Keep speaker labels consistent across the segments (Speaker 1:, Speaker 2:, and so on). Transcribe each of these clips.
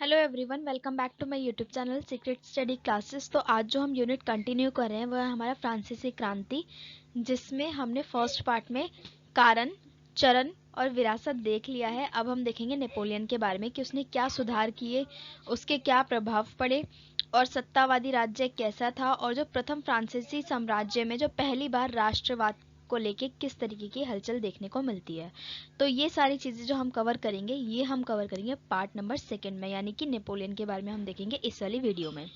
Speaker 1: Hello everyone, welcome back to my YouTube channel secret study classes. तो आज जो हम यूनिट कंटिन्यू कर रहे हैं वह है हमारा फ्रांसीसी क्रांति, जिसमें हमने फर्स्ट पार्ट में कारण, चरण और विरासत देख लिया है। अब हम देखेंगे नेपोलियन के बारे में कि उसने क्या सुधार किए, उसके क्या प्रभाव पड़े और सत्तावादी राज्य कैसा था, और जो प्रथम फ्रांसीसी साम्राज्य में जो पहली बार राष्ट्रवाद को लेके किस तरीके की हलचल देखने को मिलती है। तो ये सारी चीज़ें जो हम कवर करेंगे ये हम कवर करेंगे पार्ट नंबर 2 में, यानी कि नेपोलियन के बारे में हम देखेंगे इस वाली वीडियो में।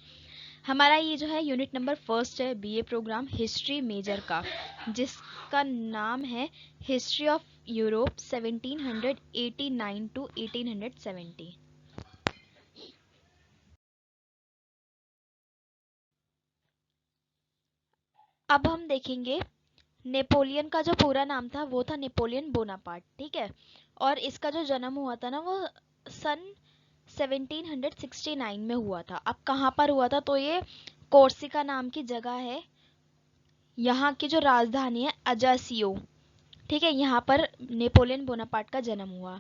Speaker 1: हमारा ये जो है यूनिट नंबर 1 है बीए प्रोग्राम हिस्ट्री मेजर का, जिसका नाम है हिस्ट्री ऑफ यूरोप 1789 टू 1870। अब हम देखेंगे नेपोलियन का जो पूरा नाम था वो था नेपोलियन बोनापार्ट, ठीक है। और इसका जो जन्म हुआ था ना वो सन 1769 में हुआ था। अब कहाँ पर हुआ था, तो ये कोर्सिका नाम की जगह है, यहाँ की जो राजधानी है अजासियो, ठीक है। यहाँ पर नेपोलियन बोनापार्ट का जन्म हुआ।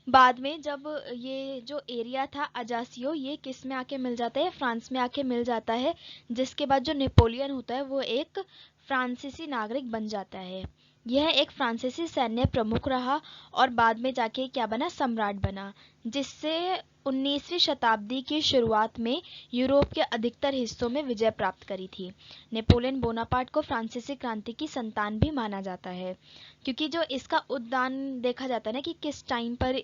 Speaker 1: बाद में जब ये जो एरिया था अजासियो, ये किस में आके मिल जाता है, फ्रांस में आके मिल जाता है, जिसके बाद जो नेपोलियन होता है वो एक फ्रांसीसी नागरिक बन जाता है। यह एक फ्रांसीसी सैन्य प्रमुख रहा और बाद में जाके क्या बना, सम्राट बना, जिससे 19वीं शताब्दी की शुरुआत में यूरोप के अधिकतर हिस्सों में विजय प्राप्त करी थी। नेपोलियन बोनापार्ट को फ्रांसीसी क्रांति की संतान भी माना जाता है, क्योंकि जो इसका उद्यान देखा जाता है ना कि किस टाइम पर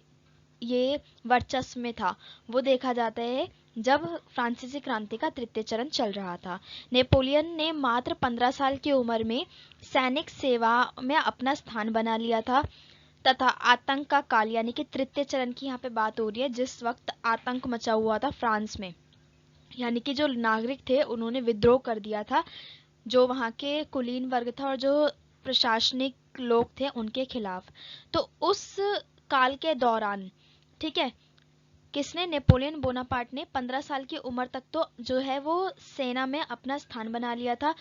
Speaker 1: ये वर्चस्व में था, वो देखा जाता है जब फ्रांसीसी क्रांति का तृतीय चरण चल रहा था। नेपोलियन ने मात्र 15 साल की उम्र में सैनिक सेवा में अपना स्थान बना लिया था तथा आतंक का काल, यानी कि तृतीय चरण की यहाँ पे बात हो रही है, जिस वक्त आतंक मचा हुआ था फ्रांस में, यानी कि जो नागरिक थे उन्होंने विद्रोह कर दिया था, जो वहाँ के कुलीन वर्ग था और जो प्रशासनिक लोग थे उनके खिलाफ। तो उस काल के दौरान, ठीक है, किसने, नेपोलियन बोनापार्ट ने 15 साल की उम्र तक तो जो है वो सेना में अपना स्थान बना लिया था।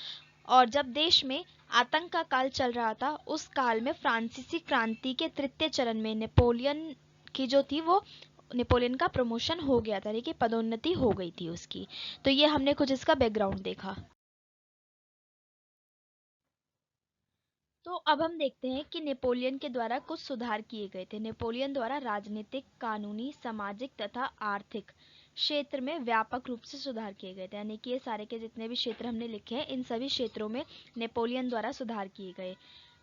Speaker 1: और जब देश में आतंक का काल चल रहा था उस काल में फ्रांसीसी क्रांति के तृतीय चरण में नेपोलियन की जो थी वो, नेपोलियन का प्रमोशन हो गया था, देखिए पदोन्नति हो गई थी उसकी। तो ये हमने कुछ इसका बैकग्राउंड देखा। तो अब हम देखते हैं कि नेपोलियन के द्वारा कुछ सुधार किए गए थे। नेपोलियन द्वारा राजनीतिक, कानूनी, सामाजिक तथा आर्थिक क्षेत्र में व्यापक रूप से सुधार किए गए थे, यानी कि ये सारे के जितने भी क्षेत्र हमने लिखे हैं इन सभी क्षेत्रों में नेपोलियन द्वारा सुधार किए गए।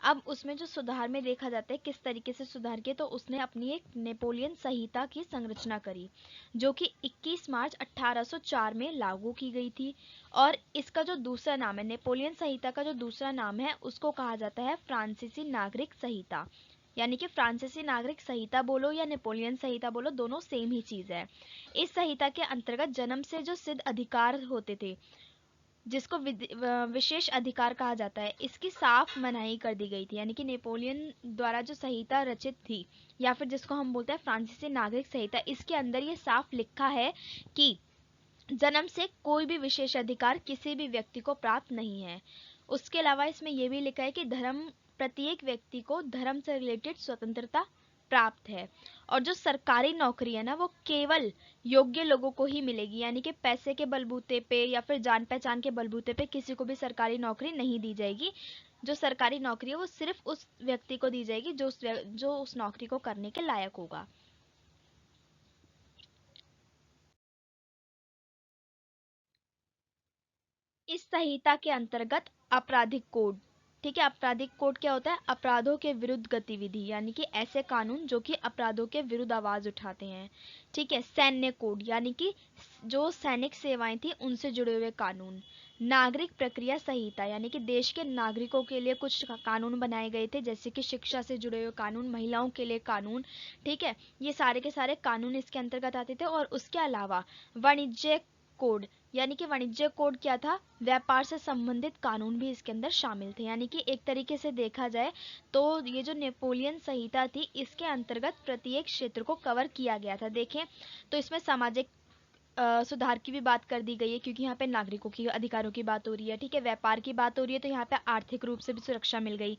Speaker 1: अब उसमें जो सुधार में देखा जाता है किस तरीके से सुधार किए, तो उसने अपनी एक नेपोलियन संहिता की संरचना करी, जो कि 21 मार्च 1804 में लागू की गई थी। और इसका जो दूसरा नाम है, नेपोलियन संहिता का जो दूसरा नाम है, उसको कहा जाता है फ्रांसीसी नागरिक संहिता। यानी कि फ्रांसीसी नागरिक संहिता बोलो या नेपोलियन संहिता बोलो, दोनों सेम ही चीज है। इस संहिता के अंतर्गत जन्म से जो सिद्ध अधिकार होते थे, जिसको विशेष अधिकार कहा जाता है, इसकी साफ मनाही कर दी गई थी। यानी कि नेपोलियन द्वारा जो संहिता रचित थी, या फिर जिसको हम बोलते हैं फ्रांसीसी नागरिक संहिता, इसके अंदर ये साफ लिखा है कि जन्म से कोई भी विशेष अधिकार किसी भी व्यक्ति को प्राप्त नहीं है। उसके अलावा इसमें यह भी लिखा है कि धर्म, प्रत्येक व्यक्ति को धर्म से रिलेटेड स्वतंत्रता प्राप्त है। और जो सरकारी नौकरी है ना वो केवल योग्य लोगों को ही मिलेगी, यानी कि पैसे के बलबूते पे या फिर जान पहचान के बलबूते पे किसी को भी सरकारी नौकरी नहीं दी जाएगी। जो सरकारी नौकरी है वो सिर्फ उस व्यक्ति को दी जाएगी जो उस नौकरी को करने के लायक होगा। इस संहिता के अंतर्गत आपराधिक कोड, ठीक है, आपराधिक कोड क्या होता है, अपराधों के विरुद्ध गतिविधि, यानी कि ऐसे कानून जो कि अपराधों के विरुद्ध आवाज उठाते हैं, ठीक है। सैन्य कोड, यानी कि जो सैनिक सेवाएं थी उनसे जुड़े हुए कानून। नागरिक प्रक्रिया संहिता, यानी कि देश के नागरिकों के लिए कुछ कानून बनाए गए थे, जैसे कि शिक्षा से जुड़े हुए कानून, महिलाओं के लिए कानून, ठीक है। ये सारे के सारे कानून इसके अंतर्गत आते थे। और उसके अलावा वाणिज्य कोड, यानी कि वाणिज्य कोड क्या था, व्यापार से संबंधित कानून भी इसके अंदर शामिल थे। यानी कि एक तरीके से देखा जाए तो ये जो नेपोलियन संहिता थी इसके अंतर्गत प्रत्येक क्षेत्र को कवर किया गया था। देखें तो इसमें सामाजिक सुधार की भी बात कर दी गई है, क्योंकि यहाँ पे नागरिकों की अधिकारों की बात हो रही है, ठीक है। व्यापार की बात हो रही है तो यहाँ पे आर्थिक रूप से भी सुरक्षा मिल गई,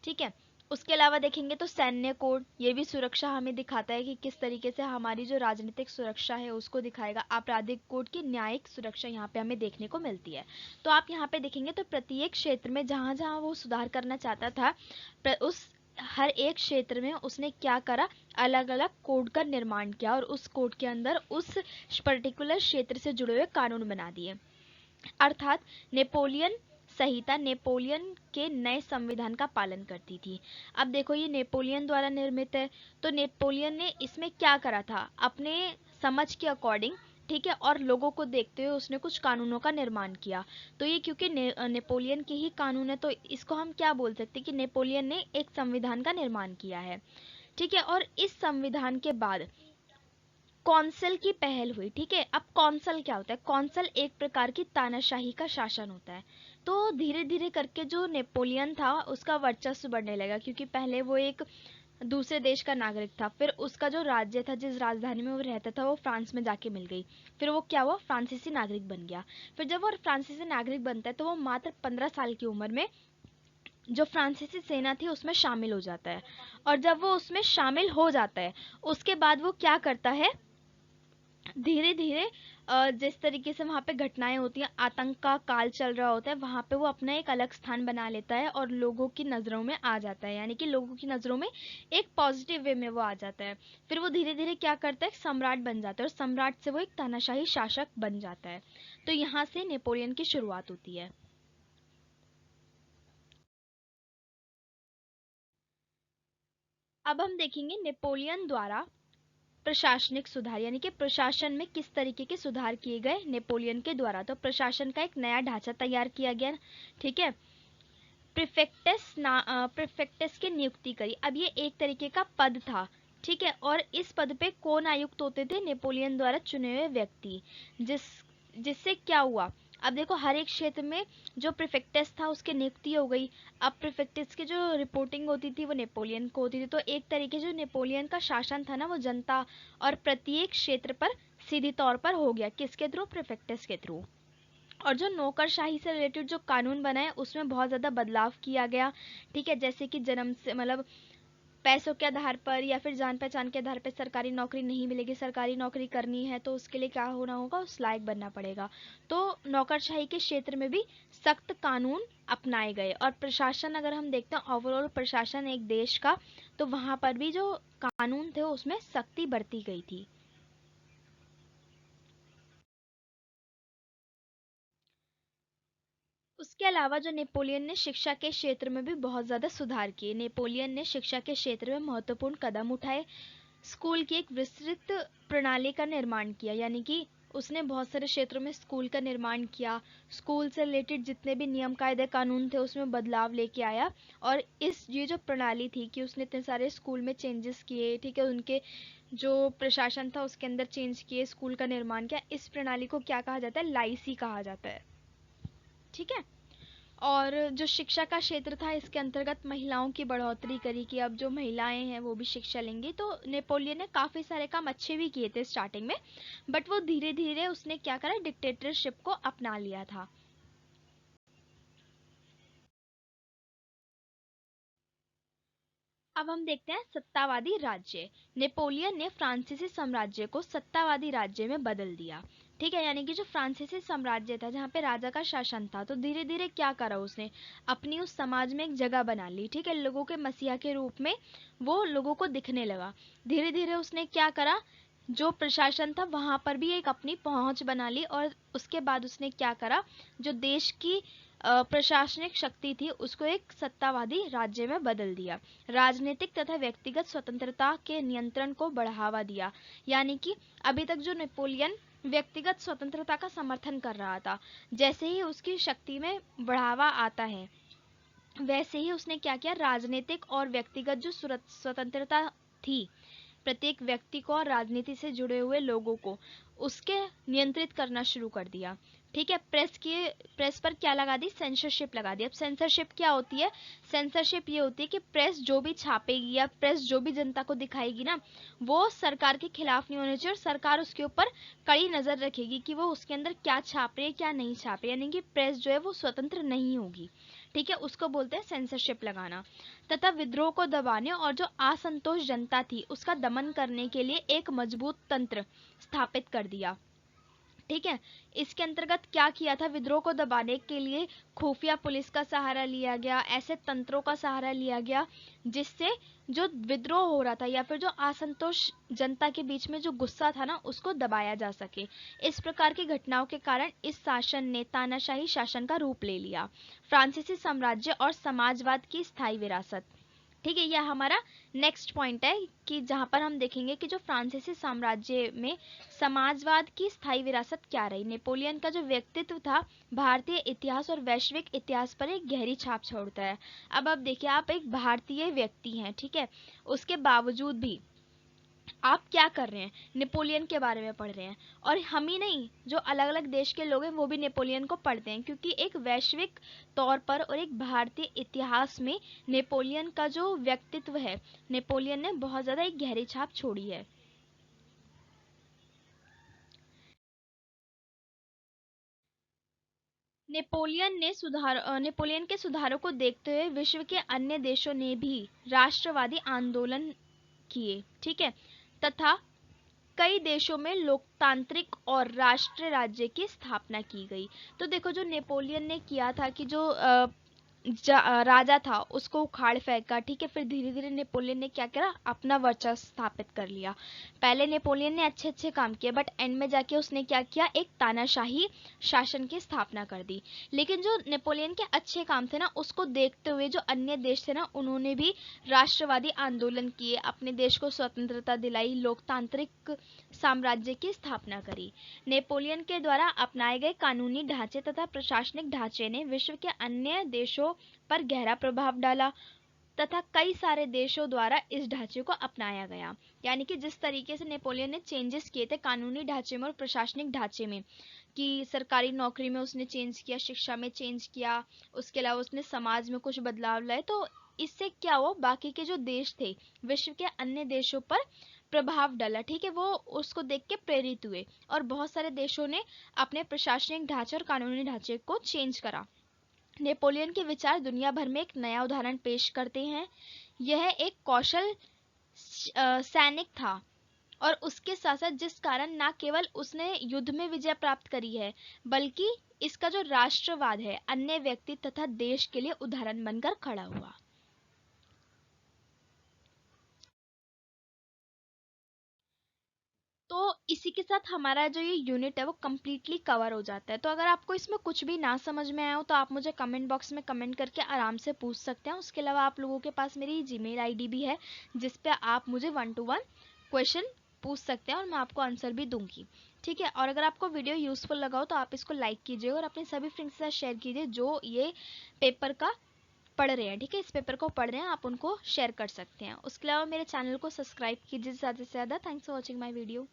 Speaker 1: ठीक है। उसके अलावा देखेंगे तो सैन्य कोड, ये भी सुरक्षा हमें दिखाता है कि किस तरीके से हमारी जो राजनीतिक सुरक्षा है उसको दिखाएगा। आपराधिक कोड की न्यायिक सुरक्षा यहाँ पे हमें देखने को मिलती है। तो आप यहाँ पे देखेंगे तो प्रत्येक क्षेत्र में जहाँ जहाँ वो सुधार करना चाहता था, उस हर एक क्षेत्र में उसने क्या करा, अलग अलग कोड का निर्माण किया और उस कोड के अंदर उस पर्टिकुलर क्षेत्र से जुड़े हुए कानून बना दिए। अर्थात नेपोलियन संहिता नेपोलियन के नए संविधान का पालन करती थी। अब देखो ये नेपोलियन द्वारा निर्मित है, तो नेपोलियन ने इसमें क्या करा था, अपने समझ के अकॉर्डिंग, ठीक है, और लोगों को देखते हुए उसने कुछ कानूनों का निर्माण किया। तो ये क्योंकि नेपोलियन के ही कानून है, तो इसको हम क्या बोल सकते हैं कि नेपोलियन ने एक संविधान का निर्माण किया है। ठीक है, और इस संविधान के बाद कौंसिल की पहल हुई। ठीक है, अब कौंसिल क्या होता है, कौंसिल एक प्रकार की तानाशाही का शासन होता है। तो धीरे धीरे करके जो नेपोलियन था उसका वर्चस्व बढ़ने लगा, क्योंकि पहले वो एक दूसरे देश का नागरिक था, फिर उसका जो राज्य था, जिस राजधानी में वो रहता था, वो फ्रांस में जाके मिल गई। फिर वो क्या हुआ, फ्रांसीसी नागरिक बन गया। फिर जब वो फ्रांसीसी नागरिक बनता है तो वो मात्र 15 साल की उम्र में जो फ्रांसीसी सेना थी उसमें शामिल हो जाता है। और जब वो उसमें शामिल हो जाता है उसके बाद वो क्या करता है, धीरे धीरे जिस तरीके से वहाँ पे घटनाएं होती हैं, आतंक का काल चल रहा होता है, वहाँ पे वो अपना एक अलग स्थान बना लेता है और लोगों की नज़रों में आ जाता है, यानी कि लोगों की नज़रों में एक पॉजिटिव वे में वो आ जाता है। फिर वो धीरे धीरे क्या करता है, सम्राट बन जाता है और सम्राट से वो एक तानाशाही शासक बन जाता है। तो यहाँ से नेपोलियन की शुरुआत होती है। अब हम देखेंगे नेपोलियन द्वारा प्रशासनिक सुधार, यानी कि प्रशासन में किस तरीके के सुधार किए गए नेपोलियन के द्वारा। तो प्रशासन का एक नया ढांचा तैयार किया गया। ठीक है, प्रिफेक्टस की नियुक्ति करी। अब ये एक तरीके का पद था। ठीक है, और इस पद पे कौन आयुक्त होते थे, नेपोलियन द्वारा चुने हुए व्यक्ति। जिस जिससे क्या हुआ, अब देखो हर एक क्षेत्र में जो प्रिफेक्टस था उसकी नियुक्ति हो गई। अब प्रिफेक्टस की जो रिपोर्टिंग होती थी वो नेपोलियन को होती थी। तो एक तरीके जो नेपोलियन का शासन था ना, वो जनता और प्रत्येक क्षेत्र पर सीधी तौर पर हो गया। किसके थ्रू, प्रिफेक्टस के थ्रू। और जो नौकरशाही से रिलेटेड जो कानून बनाए उसमें बहुत ज़्यादा बदलाव किया गया। ठीक है, जैसे कि जन्म से मतलब पैसों के आधार पर या फिर जान पहचान के आधार पर सरकारी नौकरी नहीं मिलेगी। सरकारी नौकरी करनी है तो उसके लिए क्या होना होगा, उस लायक बनना पड़ेगा। तो नौकरशाही के क्षेत्र में भी सख्त कानून अपनाए गए। और प्रशासन अगर हम देखते हैं ओवरऑल प्रशासन एक देश का, तो वहाँ पर भी जो कानून थे उसमें सख्ती बरती गई थी। उसके अलावा जो नेपोलियन ने शिक्षा के क्षेत्र में भी बहुत ज़्यादा सुधार किए। नेपोलियन ने शिक्षा के क्षेत्र में महत्वपूर्ण कदम उठाए। स्कूल की एक विस्तृत प्रणाली का निर्माण किया, यानी कि उसने बहुत सारे क्षेत्रों में स्कूल का निर्माण किया। स्कूल से रिलेटेड जितने भी नियम कायदे कानून थे उसमें बदलाव लेके आया। और इस ये जो प्रणाली थी कि उसने इतने सारे स्कूल में चेंजेस किए। ठीक है, उनके जो प्रशासन था उसके अंदर चेंज किए, स्कूल का निर्माण किया। इस प्रणाली को क्या कहा जाता है, लाइसी कहा जाता है। ठीक है, और जो शिक्षा का क्षेत्र था इसके अंतर्गत महिलाओं की बढ़ोतरी करी कि अब जो महिलाएं हैं वो भी शिक्षा लेंगी। तो नेपोलियन ने काफ़ी सारे काम अच्छे भी किए थे स्टार्टिंग में, बट वो धीरे धीरे उसने क्या करा, डिक्टेटरशिप को अपना लिया था। अब हम देखते हैं सत्तावादी राज्य। नेपोलियन ने फ्रांसीसी साम्राज्य को सत्तावादी राज्य में बदल दिया। ठीक है, यानी कि जो फ्रांसीसी साम्राज्य था जहाँ पे राजा का शासन था, तो धीरे धीरे क्या करा उसने, अपनी उस समाज में एक जगह बना ली। ठीक है, लोगों के मसीहा के रूप में वो लोगों को दिखने लगा। धीरे धीरे उसने क्या करा, जो प्रशासन था वहां पर भी एक अपनी पहुंच बना ली। और उसके बाद उसने क्या करा, जो देश की प्रशासनिक शक्ति थी उसको एक सत्तावादी राज्य में बदल दिया। राजनीतिक तथा व्यक्तिगत स्वतंत्रता के नियंत्रण को बढ़ावा दिया। यानी कि अभी तक जो नेपोलियन व्यक्तिगत स्वतंत्रता का समर्थन कर रहा था, जैसे ही उसकी शक्ति में बढ़ावा आता है वैसे ही उसने क्या किया, राजनीतिक और व्यक्तिगत जो स्वतंत्रता थी प्रत्येक व्यक्ति को और राजनीति से जुड़े हुए लोगों को, उसके नियंत्रित करना शुरू कर दिया। ठीक है, प्रेस पर क्या लगा दी, सेंसरशिप लगा दी। अब सेंसरशिप क्या होती है, सेंसरशिप ये होती है कि प्रेस जो भी छापेगी या प्रेस जो भी जनता को दिखाएगी ना, वो सरकार के खिलाफ नहीं होनी चाहिए और सरकार उसके ऊपर कड़ी नजर रखेगी कि वो उसके अंदर क्या छाप रही है क्या नहीं छाप रही, यानी कि प्रेस जो है वो स्वतंत्र नहीं होगी। ठीक है, उसको बोलते हैं सेंसरशिप लगाना। तथा विद्रोह को दबाने और जो असंतोष जनता थी उसका दमन करने के लिए एक मजबूत तंत्र स्थापित कर दिया। ठीक है, इसके अंतर्गत क्या किया था, विद्रोह को दबाने के लिए खुफिया पुलिस का सहारा लिया गया, ऐसे तंत्रों का सहारा लिया गया जिससे जो विद्रोह हो रहा था या फिर जो असंतोष जनता के बीच में जो गुस्सा था ना उसको दबाया जा सके। इस प्रकार की घटनाओं के कारण इस शासन ने तानाशाही शासन का रूप ले लिया। फ्रांसीसी साम्राज्य और समाजवाद की स्थायी विरासत। ठीक है, यह हमारा नेक्स्ट पॉइंट है कि जहां पर हम देखेंगे कि जो फ्रांसीसी साम्राज्य में समाजवाद की स्थायी विरासत क्या रही। नेपोलियन का जो व्यक्तित्व था भारतीय इतिहास और वैश्विक इतिहास पर एक गहरी छाप छोड़ता है। अब देखिए, आप एक भारतीय व्यक्ति हैं, ठीक है, उसके बावजूद भी आप क्या कर रहे हैं, नेपोलियन के बारे में पढ़ रहे हैं। और हम ही नहीं, जो अलग अलग देश के लोग हैं वो भी नेपोलियन को पढ़ते हैं, क्योंकि एक वैश्विक तौर पर और एक भारतीय इतिहास में नेपोलियन का जो व्यक्तित्व है, नेपोलियन ने बहुत ज़्यादा एक गहरी छाप छोड़ी है। नेपोलियन के सुधारों को देखते हुए विश्व के अन्य देशों ने भी राष्ट्रवादी आंदोलन किए। ठीक है, तथा कई देशों में लोकतांत्रिक और राष्ट्र राज्य की स्थापना की गई। तो देखो, जो नेपोलियन ने किया था कि जो राजा था उसको उखाड़ फेंका। ठीक है, फिर धीरे धीरे नेपोलियन ने क्या करा, अपना वर्चस्व स्थापित कर लिया। पहले नेपोलियन ने अच्छे अच्छे काम किए, बट एंड में जाके उसने क्या किया, एक तानाशाही शासन की स्थापना कर दी। लेकिन जो नेपोलियन के अच्छे काम थे ना उसको देखते हुए जो अन्य देश थे ना उन्होंने भी राष्ट्रवादी आंदोलन किए, अपने देश को स्वतंत्रता दिलाई, लोकतांत्रिक साम्राज्य की स्थापना करी। नेपोलियन के द्वारा अपनाए गए कानूनी ढांचे तथा प्रशासनिक ढांचे ने विश्व के अन्य देशों पर गहरा प्रभाव डाला तथा कई सारे देशों द्वारा इस ढांचे को अपनाया गया। यानी कि जिस तरीके से नेपोलियन ने चेंजेस किए थे कानूनी ढांचे में और प्रशासनिक ढांचे में, कि सरकारी नौकरी में उसने चेंज किया, शिक्षा में चेंज किया, उसके अलावा उसने समाज में कुछ बदलाव लाए, तो इससे क्या हुआ, बाकी के जो देश थे विश्व के अन्य देशों पर प्रभाव डाला। ठीक है, वो उसको देख के प्रेरित हुए और बहुत सारे देशों ने अपने प्रशासनिक ढांचे और कानूनी ढांचे को चेंज करा। नेपोलियन के विचार दुनिया भर में एक नया उदाहरण पेश करते हैं। यह एक कौशल सैनिक था और उसके साथ साथ जिस कारण न केवल उसने युद्ध में विजय प्राप्त करी है बल्कि इसका जो राष्ट्रवाद है अन्य व्यक्ति तथा देश के लिए उदाहरण बनकर खड़ा हुआ। तो इसी के साथ हमारा जो ये यूनिट है वो कम्प्लीटली कवर हो जाता है। तो अगर आपको इसमें कुछ भी ना समझ में आया हो तो आप मुझे कमेंट बॉक्स में कमेंट करके आराम से पूछ सकते हैं। उसके अलावा आप लोगों के पास मेरी जीमेल आईडी भी है जिस पे आप मुझे 1 to 1 क्वेश्चन पूछ सकते हैं और मैं आपको आंसर भी दूंगी। ठीक है, और अगर आपको वीडियो यूजफुल लगा हो तो आप इसको लाइक कीजिए और अपने सभी फ्रेंड्स के साथ शेयर कीजिए जो ये पेपर का पढ़ रहे हैं। ठीक है, इस पेपर को पढ़ रहे हैं, आप उनको शेयर कर सकते हैं। उसके अलावा मेरे चैनल को सब्सक्राइब कीजिए ज़्यादा से ज़्यादा। Thanks for watching my video.